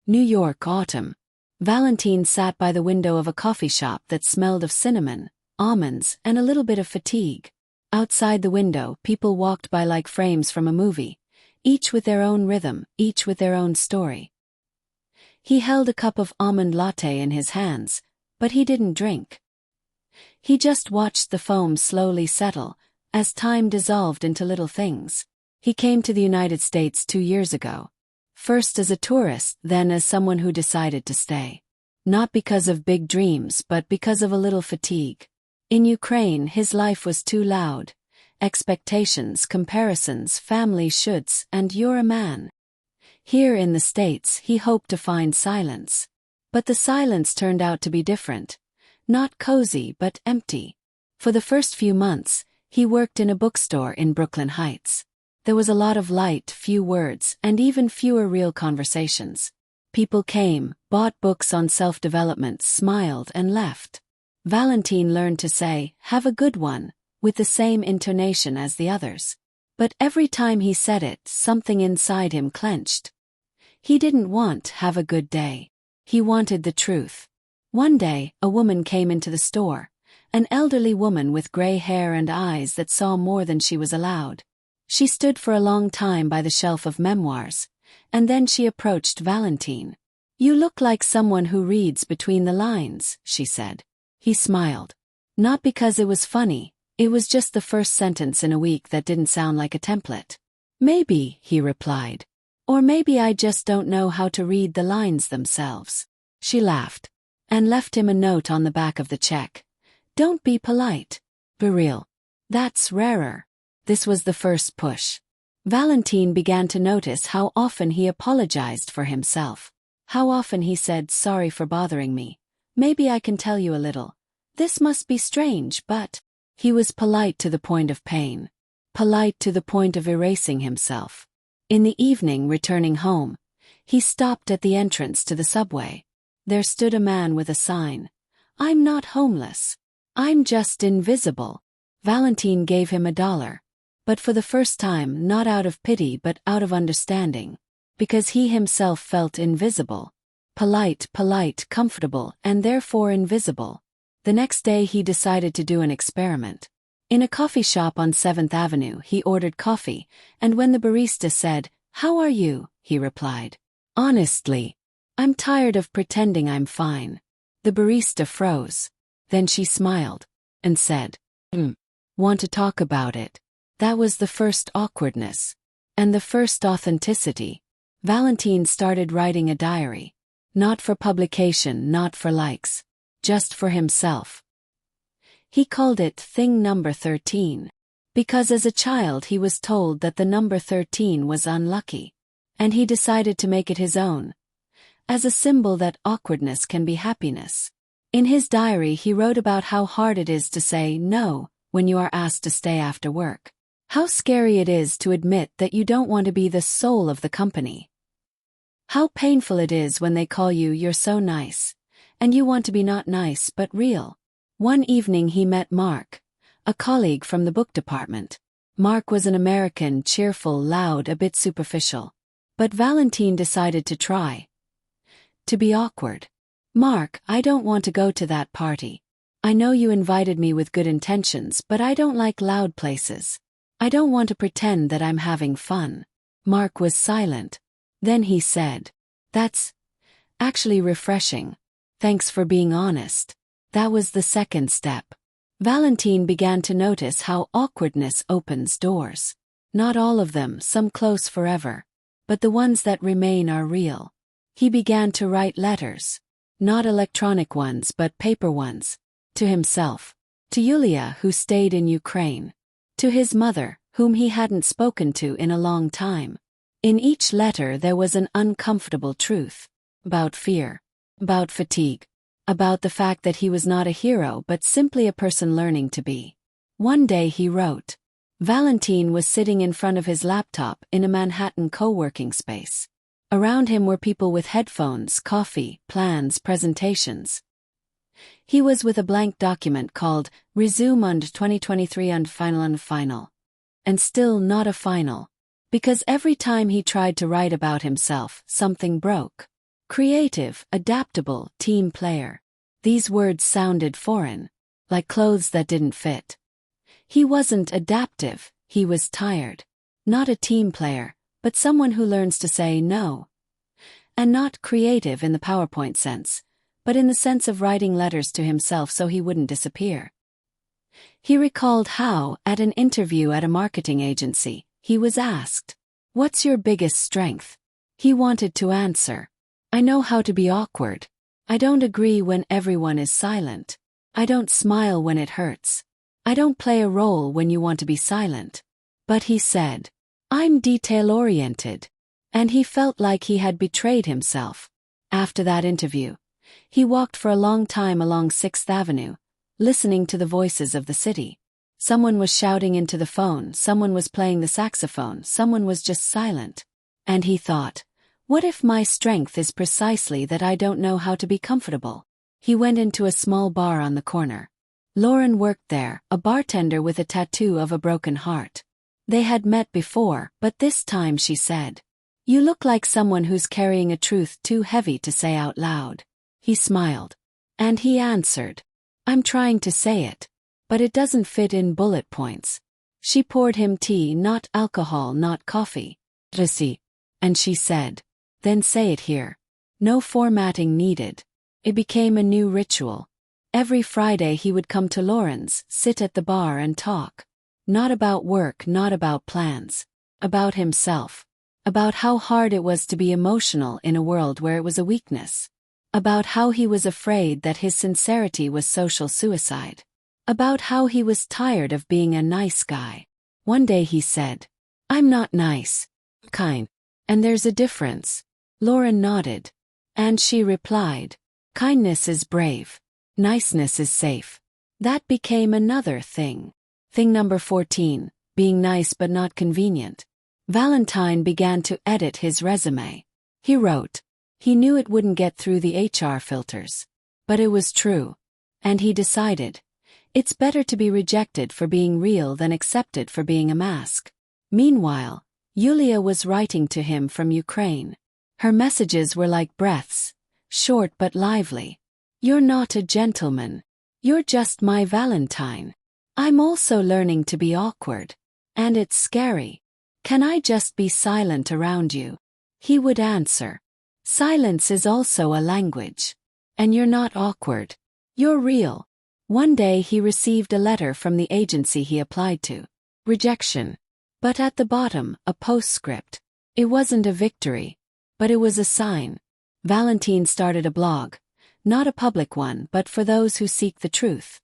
New York autumn. Valentine sat by the window of a coffee shop that smelled of cinnamon, almonds, and a little bit of fatigue. Outside the window, people walked by like frames from a movie, each with their own rhythm, each with their own story. He held a cup of almond latte in his hands, but he didn't drink. He just watched the foam slowly settle, as time dissolved into little things. He came to the United States 2 years ago. First as a tourist, then as someone who decided to stay. Not because of big dreams, but because of a little fatigue. In Ukraine, his life was too loud. Expectations, comparisons, family shoulds, and you're a man. Here in the States, he hoped to find silence. But the silence turned out to be different. Not cozy, but empty. For the first few months, he worked in a bookstore in Brooklyn Heights. There was a lot of light, few words, and even fewer real conversations. People came, bought books on self-development, smiled, and left. Valentine learned to say, "Have a good one," with the same intonation as the others. But every time he said it, something inside him clenched. He didn't want "have a good day." He wanted the truth. One day, a woman came into the store. An elderly woman with gray hair and eyes that saw more than she was allowed. She stood for a long time by the shelf of memoirs, and then she approached Valentine. "You look like someone who reads between the lines," she said. He smiled. Not because it was funny, it was just the first sentence in a week that didn't sound like a template. "Maybe," he replied. "Or maybe I just don't know how to read the lines themselves." She laughed, and left him a note on the back of the check. "Don't be polite. Be real." That's rarer. This was the first push. Valentine began to notice how often he apologized for himself. How often he said, "Sorry for bothering me. Maybe I can tell you a little. This must be strange, but..." He was polite to the point of pain. Polite to the point of erasing himself. In the evening, returning home, he stopped at the entrance to the subway. There stood a man with a sign. "I'm not homeless. I'm just invisible." Valentine gave him $1. But for the first time, not out of pity but out of understanding. Because he himself felt invisible. Polite, comfortable, and therefore invisible. The next day he decided to do an experiment. In a coffee shop on 7th Avenue he ordered coffee, and when the barista said, "How are you?" he replied, "Honestly, I'm tired of pretending I'm fine." The barista froze. Then she smiled, and said, "Want to talk about it?" That was the first awkwardness. And the first authenticity. Valentine started writing a diary. Not for publication, not for likes. Just for himself. He called it Thing Number 13. Because as a child he was told that the number 13 was unlucky. And he decided to make it his own. As a symbol that awkwardness can be happiness. In his diary he wrote about how hard it is to say no when you are asked to stay after work. How scary it is to admit that you don't want to be the soul of the company. How painful it is when they call you "You're so nice," and you want to be not nice but real. One evening he met Mark, a colleague from the book department. Mark was an American, cheerful, loud, a bit superficial. But Valentine decided to try. To be awkward. "Mark, I don't want to go to that party. I know you invited me with good intentions, but I don't like loud places. I don't want to pretend that I'm having fun." Mark was silent. Then he said, "That's actually refreshing. Thanks for being honest." That was the second step. Valentine began to notice how awkwardness opens doors. Not all of them, some close forever. But the ones that remain are real. He began to write letters. Not electronic ones but paper ones. To himself. To Yulia, who stayed in Ukraine. To his mother, whom he hadn't spoken to in a long time. In each letter there was an uncomfortable truth. About fear. About fatigue. About the fact that he was not a hero but simply a person learning to be. One day he wrote. Valentine was sitting in front of his laptop in a Manhattan co-working space. Around him were people with headphones, coffee, plans, presentations. He was with a blank document called Resume und 2023 und Final. And still not a final. Because every time he tried to write about himself, something broke. Creative, adaptable, team player. These words sounded foreign, like clothes that didn't fit. He wasn't adaptive, he was tired. Not a team player, but someone who learns to say no. And not creative in the PowerPoint sense, but in the sense of writing letters to himself so he wouldn't disappear. He recalled how, at an interview at a marketing agency, he was asked, "What's your biggest strength?" He wanted to answer, "I know how to be awkward. I don't agree when everyone is silent. I don't smile when it hurts. I don't play a role when you want to be silent." But he said, "I'm detail-oriented." And he felt like he had betrayed himself. After that interview, he walked for a long time along 6th Avenue, listening to the voices of the city. Someone was shouting into the phone, someone was playing the saxophone, someone was just silent. And he thought, what if my strength is precisely that I don't know how to be comfortable? He went into a small bar on the corner. Lauren worked there, a bartender with a tattoo of a broken heart. They had met before, but this time she said, "You look like someone who's carrying a truth too heavy to say out loud." He smiled. And he answered, "I'm trying to say it, but it doesn't fit in bullet points." She poured him tea, not alcohol, not coffee. "Resi." And she said, "Then say it here." No formatting needed. It became a new ritual. Every Friday he would come to Lauren's, sit at the bar and talk. Not about work, not about plans. About himself. About how hard it was to be emotional in a world where it was a weakness. About how he was afraid that his sincerity was social suicide. About how he was tired of being a nice guy. One day he said, "I'm not nice. Kind. And there's a difference." Lauren nodded. And she replied, "Kindness is brave. Niceness is safe." That became another thing. Thing number 14, being nice but not convenient. Valentine began to edit his resume. He wrote, he knew it wouldn't get through the HR filters. But it was true. And he decided, it's better to be rejected for being real than accepted for being a mask. Meanwhile, Yulia was writing to him from Ukraine. Her messages were like breaths, short but lively. "You're not a gentleman. You're just my Valentine. I'm also learning to be awkward. And it's scary. Can I just be silent around you?" He would answer, "Silence is also a language. And you're not awkward. You're real." One day he received a letter from the agency he applied to. Rejection. But at the bottom, a postscript. It wasn't a victory. But it was a sign. Valentine started a blog. Not a public one, but for those who seek the truth.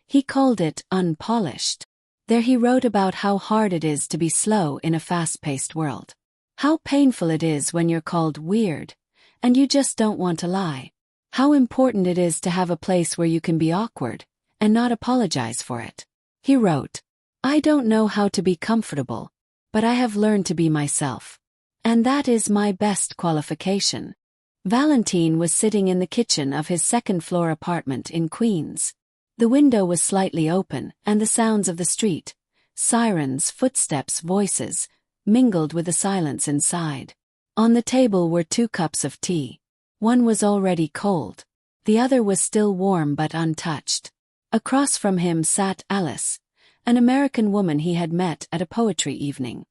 He called it Unpolished. There he wrote about how hard it is to be slow in a fast-paced world. How painful it is when you're called weird, and you just don't want to lie. How important it is to have a place where you can be awkward, and not apologize for it. He wrote, "I don't know how to be comfortable, but I have learned to be myself. And that is my best qualification." Valentine was sitting in the kitchen of his second-floor apartment in Queens. The window was slightly open, and the sounds of the street, sirens, footsteps, voices, mingled with the silence inside. On the table were 2 cups of tea. One was already cold. The other was still warm but untouched. Across from him sat Alice, an American woman he had met at a poetry evening.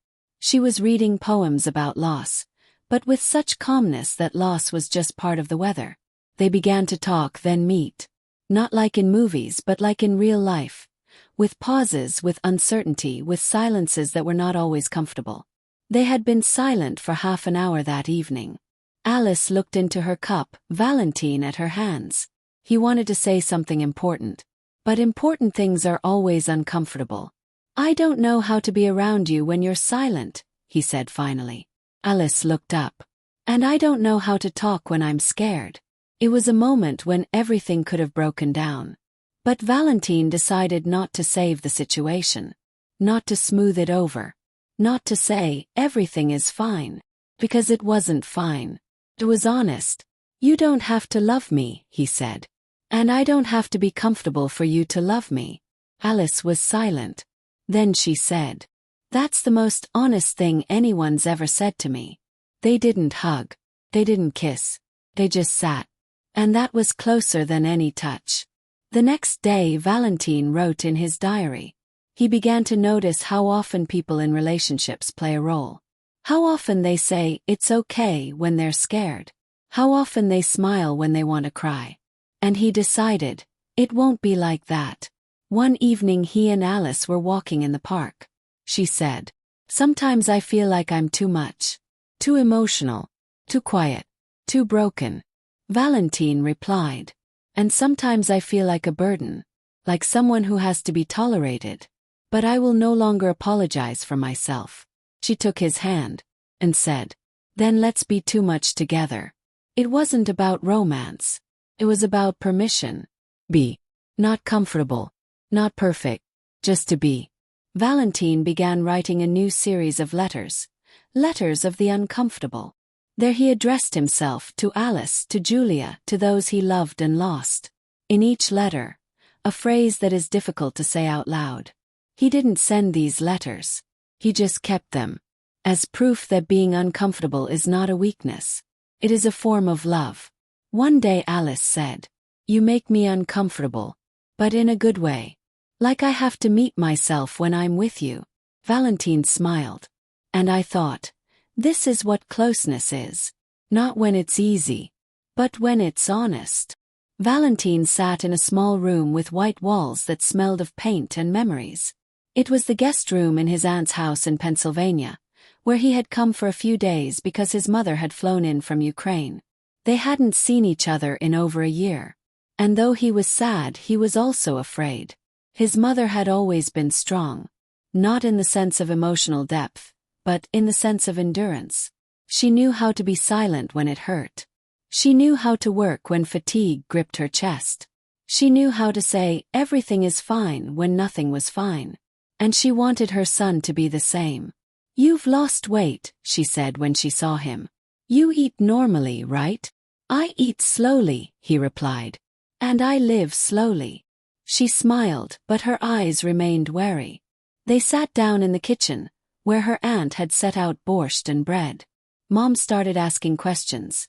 She was reading poems about loss, but with such calmness that loss was just part of the weather. They began to talk, then meet. Not like in movies, but like in real life. With pauses, with uncertainty, with silences that were not always comfortable. They had been silent for half an hour that evening. Alice looked into her cup, Valentine at her hands. He wanted to say something important. But important things are always uncomfortable. "I don't know how to be around you when you're silent," he said finally. Alice looked up. "And I don't know how to talk when I'm scared." It was a moment when everything could have broken down. But Valentine decided not to save the situation. Not to smooth it over. Not to say, everything is fine. Because it wasn't fine. It was honest. "You don't have to love me," he said. "And I don't have to be comfortable for you to love me." Alice was silent. Then she said, "That's the most honest thing anyone's ever said to me." They didn't hug. They didn't kiss. They just sat. And that was closer than any touch. The next day, Valentine wrote in his diary. He began to notice how often people in relationships play a role. How often they say, "it's okay," when they're scared. How often they smile when they want to cry. And he decided, it won't be like that. One evening he and Alice were walking in the park. She said, "Sometimes I feel like I'm too much. Too emotional. Too quiet. Too broken." Valentine replied, "And sometimes I feel like a burden. Like someone who has to be tolerated. But I will no longer apologize for myself." She took his hand and said, "Then let's be too much together." It wasn't about romance. It was about permission. Be. Not comfortable. Not perfect. Just to be. Valentine began writing a new series of letters. Letters of the uncomfortable. There he addressed himself to Alice, to Julia, to those he loved and lost. In each letter, a phrase that is difficult to say out loud. He didn't send these letters. He just kept them. As proof that being uncomfortable is not a weakness. It is a form of love. One day Alice said, "You make me uncomfortable. But in a good way. Like I have to meet myself when I'm with you." Valentine smiled. And I thought, this is what closeness is. Not when it's easy. But when it's honest. Valentine sat in a small room with white walls that smelled of paint and memories. It was the guest room in his aunt's house in Pennsylvania, where he had come for a few days because his mother had flown in from Ukraine. They hadn't seen each other in over a year. And though he was sad, he was also afraid. His mother had always been strong. Not in the sense of emotional depth, but in the sense of endurance. She knew how to be silent when it hurt. She knew how to work when fatigue gripped her chest. She knew how to say, "everything is fine," when nothing was fine. And she wanted her son to be the same. "You've lost weight," she said when she saw him. "You eat normally, right?" "I eat slowly," he replied. "And I live slowly." She smiled, but her eyes remained wary. They sat down in the kitchen, where her aunt had set out borscht and bread. Mom started asking questions.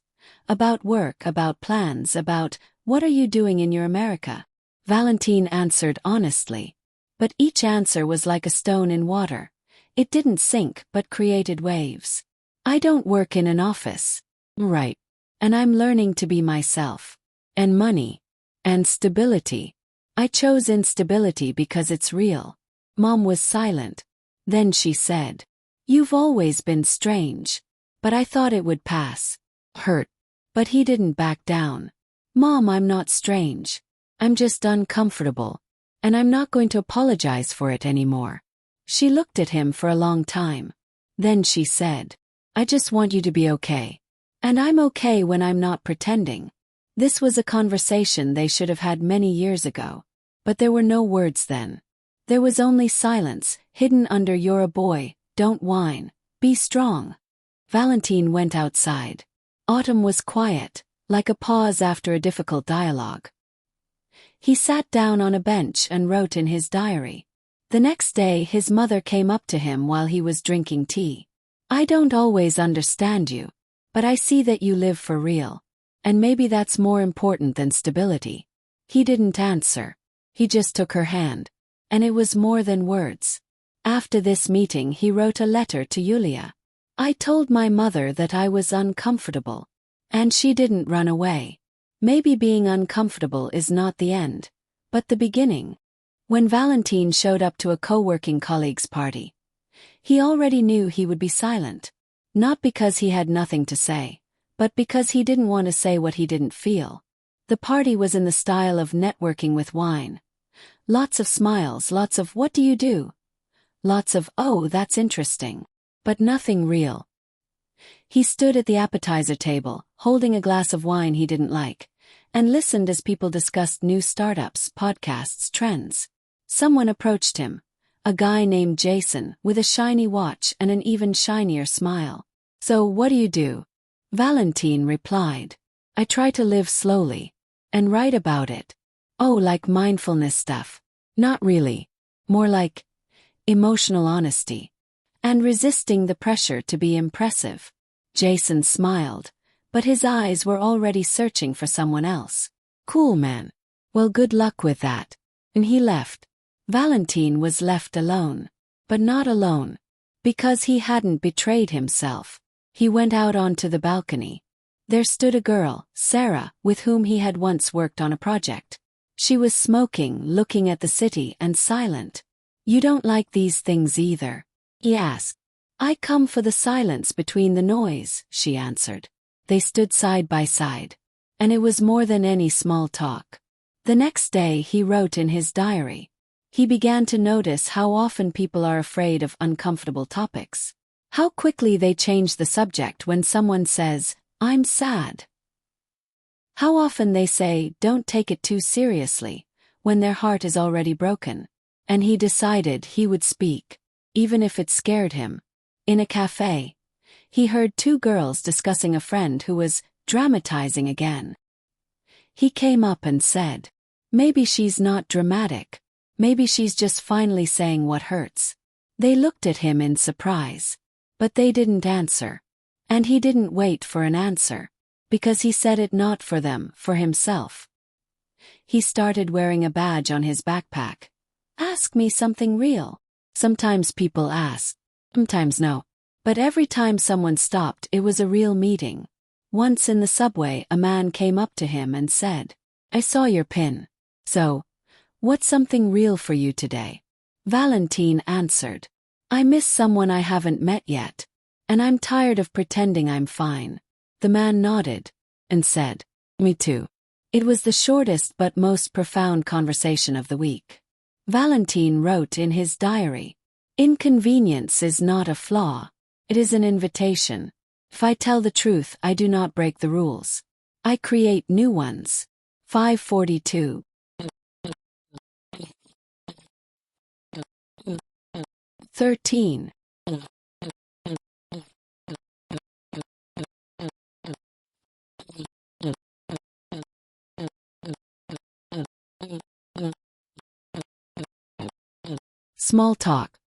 About work, about plans, about, "What are you doing in your America?" Valentine answered honestly. But each answer was like a stone in water. It didn't sink, but created waves. "I don't work in an office." "Right. And I'm learning to be myself. And money. And stability. I chose instability because it's real." Mom was silent. Then she said, "You've always been strange. But I thought it would pass." Hurt. But he didn't back down. "Mom, I'm not strange. I'm just uncomfortable. And I'm not going to apologize for it anymore." She looked at him for a long time. Then she said, "I just want you to be okay. And I'm okay when I'm not pretending." This was a conversation they should have had many years ago. But there were no words then. There was only silence, hidden under "You're a boy, don't whine, be strong." Valentine went outside. Autumn was quiet, like a pause after a difficult dialogue. He sat down on a bench and wrote in his diary. The next day his mother came up to him while he was drinking tea. "I don't always understand you. But I see that you live for real. And maybe that's more important than stability." He didn't answer. He just took her hand. And it was more than words. After this meeting he wrote a letter to Julia. "I told my mother that I was uncomfortable. And she didn't run away. Maybe being uncomfortable is not the end, but the beginning." When Valentine showed up to a co-working colleague's party, he already knew he would be silent. Not because he had nothing to say, but because he didn't want to say what he didn't feel. The party was in the style of networking with wine. Lots of smiles, lots of "what do you do?" Lots of "oh, that's interesting." But nothing real. He stood at the appetizer table, holding a glass of wine he didn't like, and listened as people discussed new startups, podcasts, trends. Someone approached him. A guy named Jason, with a shiny watch and an even shinier smile. "So what do you do?" Valentine replied, "I try to live slowly. And write about it." "Oh, like mindfulness stuff?" "Not really. More like emotional honesty. And resisting the pressure to be impressive." Jason smiled. but his eyes were already searching for someone else. Cool, man. Well, good luck with that. And he left. Valentine was left alone. But not alone. Because he hadn't betrayed himself. He went out onto the balcony. There stood a girl, Sarah, with whom he had once worked on a project. She was smoking, looking at the city, and silent. You don't like these things either? He asked. I come for the silence between the noise, she answered. They stood side by side. And it was more than any small talk. The next day he wrote in his diary. He began to notice how often people are afraid of uncomfortable topics. How quickly they change the subject when someone says, I'm sad. How often they say, don't take it too seriously, when their heart is already broken. And he decided he would speak, even if it scared him. In a cafe, he heard two girls discussing a friend who was dramatizing again. He came up and said, maybe she's not dramatic. Maybe she's just finally saying what hurts. They looked at him in surprise. But they didn't answer. And he didn't wait for an answer. Because he said it not for them, for himself. He started wearing a badge on his backpack. Ask me something real. Sometimes people ask. Sometimes no. But every time someone stopped, it was a real meeting. Once in the subway, a man came up to him and said, I saw your pin. So, what's something real for you today? Valentine answered, I miss someone I haven't met yet. And I'm tired of pretending I'm fine. The man nodded and said, me too. It was the shortest but most profound conversation of the week. Valentine wrote in his diary, inconvenience is not a flaw. It is an invitation. If I tell the truth, I do not break the rules. I create new ones. 542. 13. Small talk.